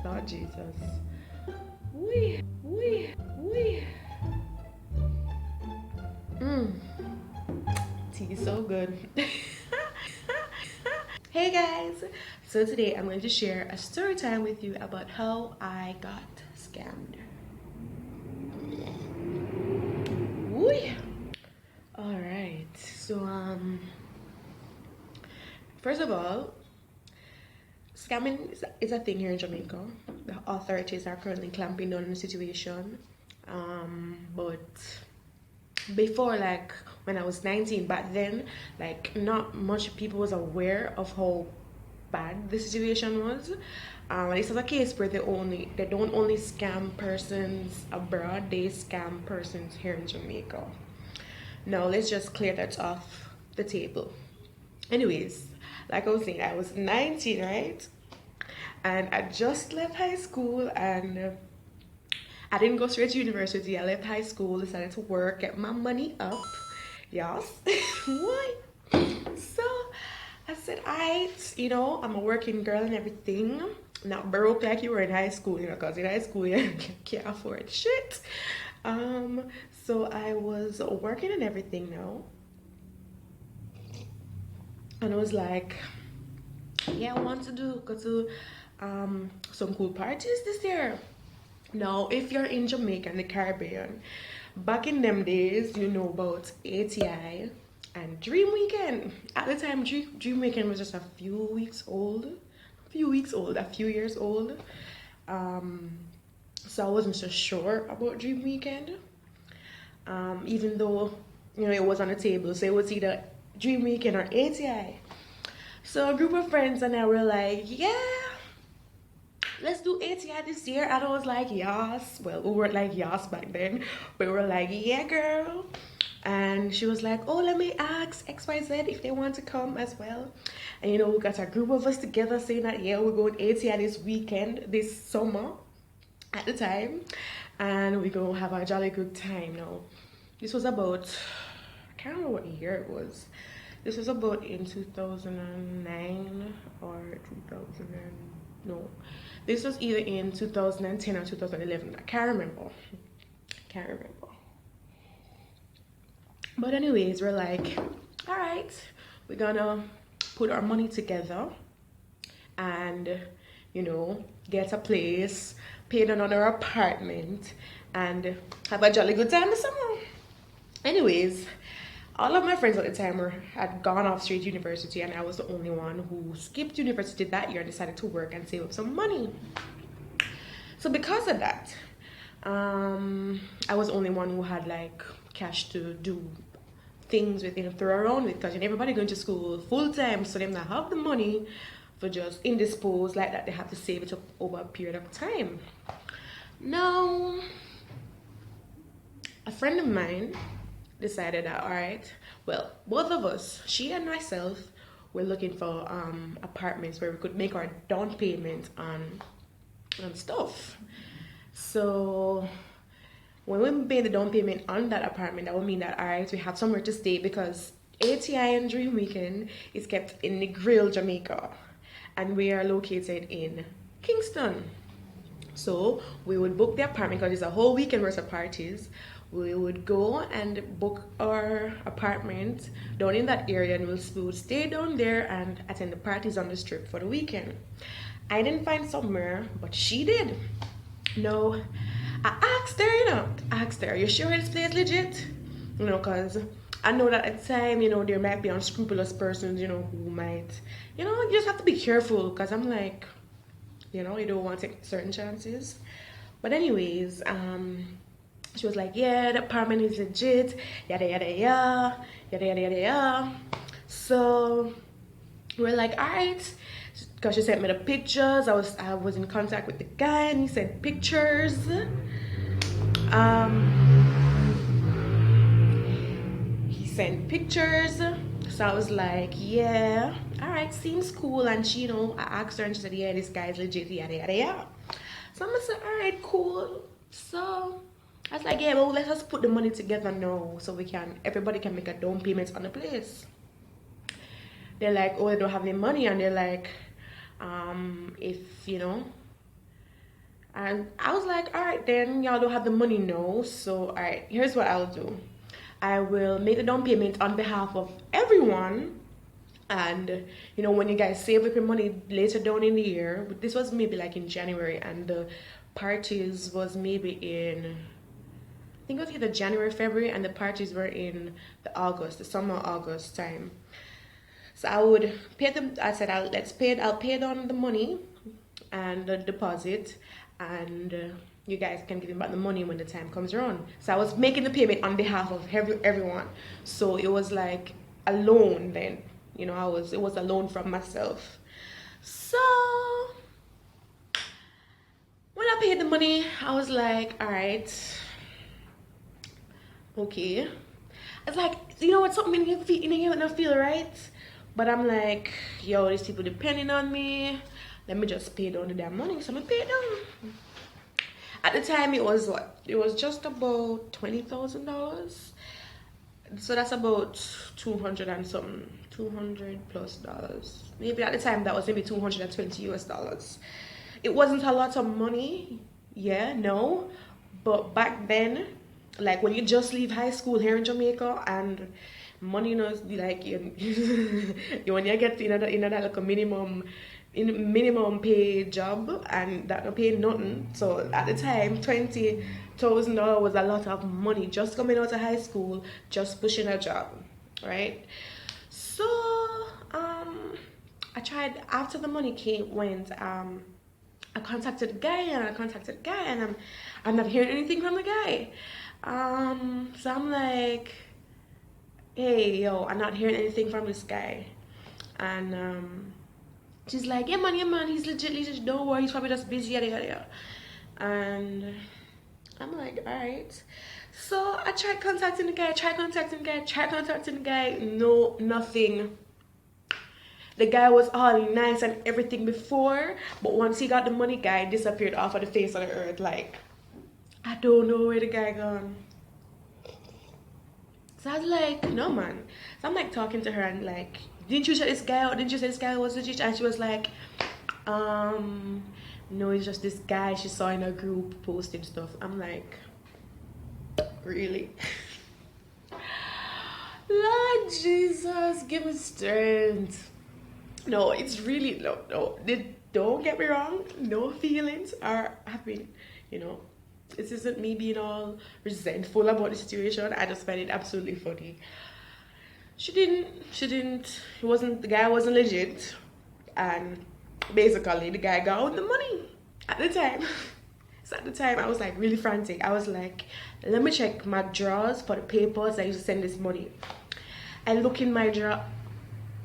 Lord Jesus. Wee, wee, wee. Mmm. Tea is so good. Hey guys! So today I'm going to share a story time with you about how I got scammed. Woo! Alright, so first of all, scamming is a thing here in Jamaica. The authorities are currently clamping down on the situation. But before, like when I was 19, back then, like not much people was aware of how bad the situation was. This is a case where they don't only scam persons abroad, they scam persons here in Jamaica. Now let's just clear that off the table. Anyways, like I was saying, I was 19, right? And I just left high school, and I didn't go straight to university. I left high school, decided to work, get my money up. Yes. What? So I said, I'm a working girl and everything. Not broke like you were in high school, because in high school you can't afford shit. So I was working and everything now. And I was like, yeah, I want to go to some cool parties this year. Now, if you're in Jamaica and the Caribbean, back in them days, you know about ATI and Dream Weekend. At the time, Dream Weekend was just a few years old. So I wasn't so sure about Dream Weekend. Even though, it was on the table. So it was either Dream Weekend or ATI. So a group of friends and I were like, yeah, let's do ATI this year. And I was like, yes. Well, we weren't like yes back then, but we were like, yeah, girl. And she was like, oh, let me ask XYZ if they want to come as well. And we got a group of us together saying that, yeah, we're going ATI this weekend, this summer at the time. And we're going to have a jolly good time now. This was about, I can't remember what year it was. This was about in 2009 or 2000 no. This was either in 2010 or 2011. I can't remember. But anyways, we're like, all right, we're gonna put our money together and, get a place, pay another apartment, and have a jolly good time this summer. Anyways, all of my friends at the time had gone off straight to university, and I was the only one who skipped university that year and decided to work and save up some money. So because of that, I was the only one who had like cash to do things with, throw around with, because everybody going to school full time, so they not have the money for just indispose like that. They have to save it up over a period of time. Now, a friend of mine decided that, all right, well, both of us, she and myself, were looking for apartments where we could make our down payment on stuff. So when we pay the down payment on that apartment, that would mean that, all right, we have somewhere to stay, because ATI and Dream Weekend is kept in the Grill, Jamaica, and we are located in Kingston. So we would book the apartment because it's a whole weekend worth of parties. We would go and book our apartment down in that area, and we would stay down there and attend the parties on the strip for the weekend. I didn't find somewhere, but she did. No, I asked her, you sure this place legit? Because I know that at the time, there might be unscrupulous persons, who might, you just have to be careful, because I'm like, you don't want to take certain chances. But anyways, she was like, yeah, the apartment is legit, yada yada yada, yada yada yada yada. So we're like, all right, because she sent me the pictures. I was in contact with the guy, and he sent pictures. He sent pictures. So I was like, yeah, all right, seems cool. And she, I asked her, and she said, yeah, this guy's legit, yada yada yada. So I'm gonna say, all right, cool. So I was like, yeah, well, let us put the money together now, so everybody can make a down payment on the place. They're like, oh, they don't have any money, and they're like, if And I was like, all right, then y'all don't have the money now. So, all right, here's what I'll do. I will make the down payment on behalf of everyone. And when you guys save up your money later down in the year, but this was maybe like in January, and the parties was maybe in, I think it was either January, February, and the parties were in the summer August time. So I would pay them. I said, I'll pay down the money and the deposit, and you guys can give me back the money when the time comes around. So I was making the payment on behalf of everyone. So it was like a loan then. It was a loan from myself. So when I paid the money, I was like, all right, okay. It's like, it's something in your don't feel right. But I'm like, yo, these people depending on me. Let me just pay down the damn money. So I'm gonna pay it down. At the time, it was what? It was just about $20,000. So that's about 200 and something, $200+. Maybe at the time that was maybe 220 US dollars. It wasn't a lot of money, yeah, no. But back then, like when you just leave high school here in Jamaica, and money like when you get that like a minimum pay job, and that don't pay nothing. So at the time, $20,000 was a lot of money just coming out of high school, just pushing a job, right? So I tried. After the money went, I contacted the guy, and I'm not hearing anything from the guy. So I'm like, hey, yo, I'm not hearing anything from this guy. And she's like, yeah man, he's legit, don't worry, he's probably just busy, yada yada yada. And I'm like, all right. So I tried contacting the guy, no, nothing. The guy was all nice and everything before, but once he got the money, guy disappeared off of the face of the earth. Like, I don't know where the guy gone. So I was like, no man. So I'm like talking to her and like, didn't you say this guy out? Didn't you say this guy was legit? And she was like, no, it's just this guy she saw in a group posting stuff. I'm like, really? Lord Jesus, give me strength. No, it's really, no. Don't get me wrong. No feelings are happening, This isn't me being all resentful about the situation. I just find it absolutely funny. The guy wasn't legit. And basically, the guy got all the money at the time. So at the time, I was like really frantic. I was like, let me check my drawers for the papers I used to send this money. I look in my drawer.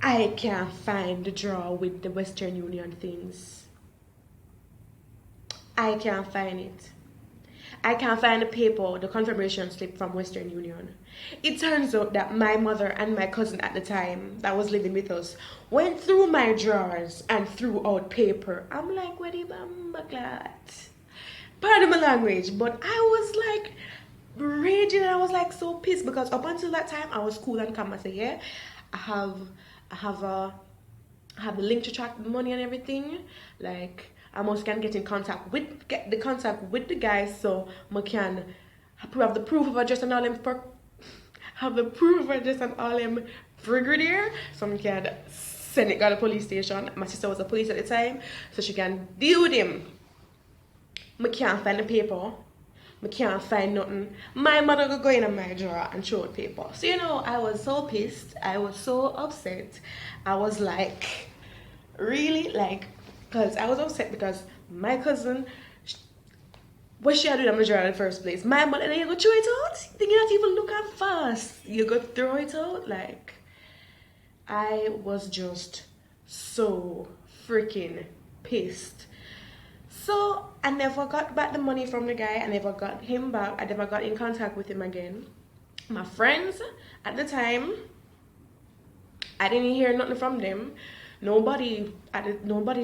I can't find the drawer with the Western Union things. I can't find it. I can't find the paper, the confirmation slip from Western Union. It turns out that my mother and my cousin at the time that was living with us went through my drawers and threw out paper. I'm like, what the bamba clat? Pardon my language, but I was like raging, and I was like so pissed because up until that time I was cool and calm. I said, yeah, I have the link to track the money and everything. Like, I must can get the contact with the guys, so I can have the proof of address and all them brigadier, so I can send it to the police station. My sister was a police at the time, so she can deal with him. I can't find the paper. I can't find nothing. My mother could go in my drawer and show the paper. So I was so pissed. I was so upset. I was like, really, like, because I was upset because my cousin, what she had to do in my drawer in the first place? My mother, and then you go throw it out? Then you not even look at fast. You go throw it out? Like, I was just so freaking pissed. So I never got back the money from the guy. I never got him back. I never got in contact with him again. My friends at the time, I didn't hear nothing from them. Nobody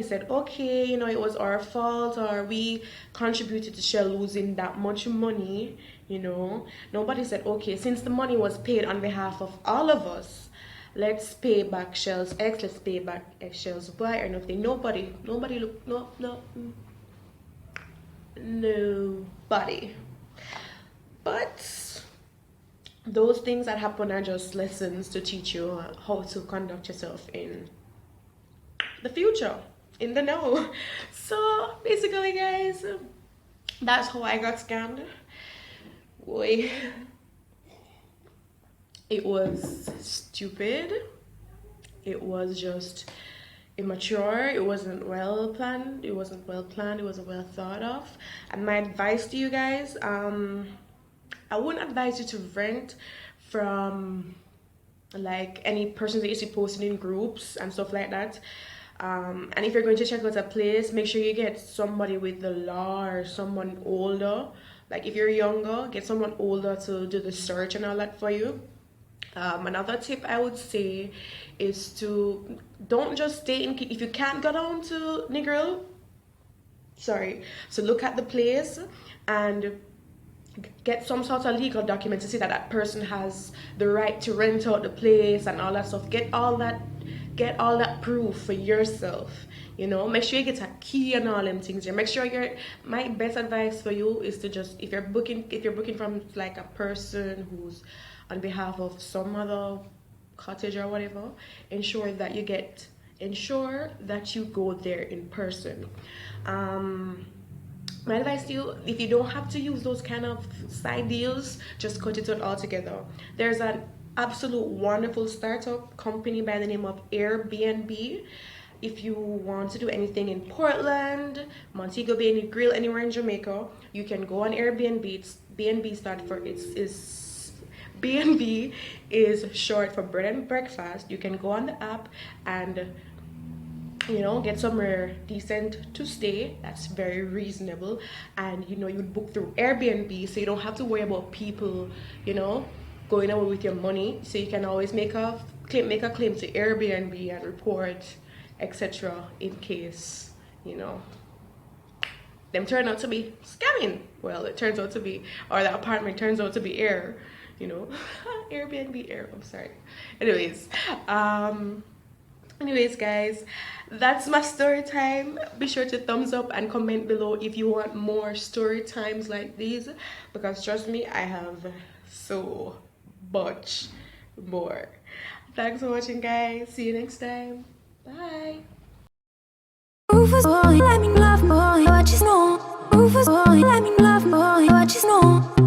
said, okay, it was our fault, or we contributed to Shell losing that much money. Nobody said, okay, since the money was paid on behalf of all of us, let's pay back Shell's X, let's pay back Shell's Y or nothing. Nobody looked, no. Nobody. But those things that happen are just lessons to teach you how to conduct yourself in the future, in the know. So basically, guys, that's how I got scammed. Boy, it was stupid. It was just immature. It wasn't well planned. It wasn't well planned. It wasn't well thought of. And my advice to you guys, I wouldn't advise you to rent from like any persons that you see posting in groups and stuff like that. And if you're going to check out a place, make sure you get somebody with the law or someone older. Like if you're younger, get someone older to do the search and all that for you. Another tip I would say is to don't just stay in. If you can't go down to Negril, sorry, so look at the place and get some sort of legal document to say that that person has the right to rent out the place and all that stuff. Get all that proof for yourself. You know, make sure you get a key and all them things. Make sure my best advice for you is to just, if you're booking from like a person who's on behalf of some other cottage or whatever, ensure that you go there in person. My advice to you, if you don't have to use those kind of side deals, just cut it out altogether. There's an absolute wonderful startup company by the name of Airbnb. If you want to do anything in Portland, Montego Bay, Negril, anywhere in Jamaica, you can go on Airbnb. It's BNB BNB is short for bread and breakfast. You can go on the app and, you know, get somewhere decent to stay that's very reasonable, and you know, you'd book through Airbnb, so you don't have to worry about people, you know, going away with your money. So you can always make a claim to Airbnb and report, etc., in case, you know, them turn out to be scamming. Well, it turns out to be, or the apartment turns out to be air, you know. Airbnb air, I'm sorry. Anyways, guys, that's my story time. Be sure to thumbs up and comment below if you want more story times like these, because trust me, I have so much more. Thanks for watching, guys. See you next time. Bye. Rufus boy, let me love boy, what you know. Rufus boy, let me love boy, what you know.